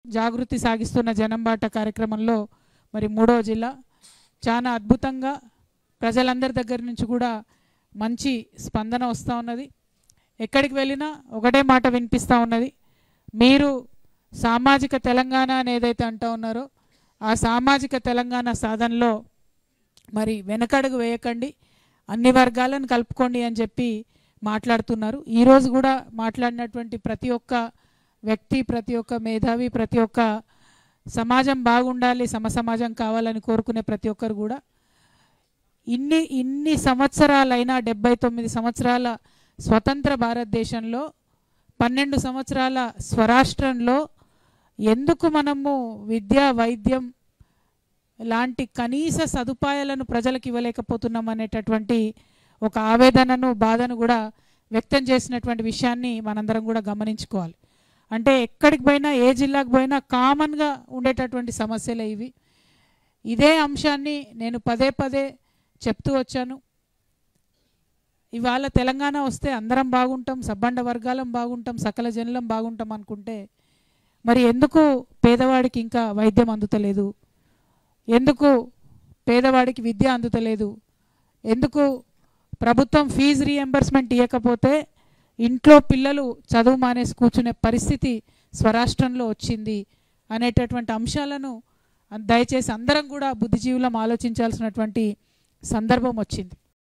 జాగృతి సాగిస్తున్న జనంబాట కార్యక్రమంలో మరి 3వ జిల్లా చాలా అద్భుతంగా ప్రజలందరి దగ్గర నుంచి కూడా మంచి స్పందన వస్తూ ఉన్నది. ఎక్కడికి వెళ్ళినా ఒకటే మాట వినిపిస్తూ ఉన్నది, మీరు సామాజిక తెలంగాణ అని ఏదైతే అంటూ ఉన్నారో ఆ సామాజిక తెలంగాణ సాధనలో మరి వెనకడుగు వేయకండి, అన్ని వర్గాలను కలుపుకోండి అని చెప్పి మాట్లాడుతున్నారు. ఈరోజు కూడా మాట్లాడినటువంటి ప్రతి ఒక్క వ్యక్తి, ప్రతి ఒక్క మేధావి, ప్రతి ఒక్క సమాజం బాగుండాలి, సమసమాజం కావాలని కోరుకునే ప్రతి ఒక్కరు కూడా ఇన్ని సంవత్సరాలైనా 79 సంవత్సరాల స్వతంత్ర భారతదేశంలో 12 సంవత్సరాల స్వరాష్ట్రంలో ఎందుకు మనము విద్య, వైద్యం లాంటి కనీస సదుపాయాలను ప్రజలకు ఇవ్వలేకపోతున్నాం అనేటటువంటి ఒక ఆవేదనను, బాధను కూడా వ్యక్తం చేసినటువంటి విషయాన్ని మనందరం కూడా గమనించుకోవాలి. అంటే ఎక్కడికి పోయినా, ఏ జిల్లాకు పోయినా కామన్గా ఉండేటటువంటి సమస్యలే ఇవి. ఇదే అంశాన్ని నేను పదే పదే చెప్తూ వచ్చాను. ఇవాళ తెలంగాణ వస్తే అందరం బాగుంటాం, సబ్బండ వర్గాలం బాగుంటాం, సకల జనులం బాగుంటాం అనుకుంటే మరి ఎందుకు పేదవాడికి ఇంకా వైద్యం అందుతలేదు, ఎందుకు పేదవాడికి విద్య అందుతలేదు, ఎందుకు ప్రభుత్వం ఫీజు రీఎంబర్స్మెంట్ ఇవ్వకపోతే ఇంట్లో పిల్లలు చదువు మానేసి కూర్చునే పరిస్థితి స్వరాష్ట్రంలో వచ్చింది అనేటటువంటి అంశాలను దయచేసి అందరం కూడా బుద్ధిజీవులం ఆలోచించాల్సినటువంటి సందర్భం వచ్చింది.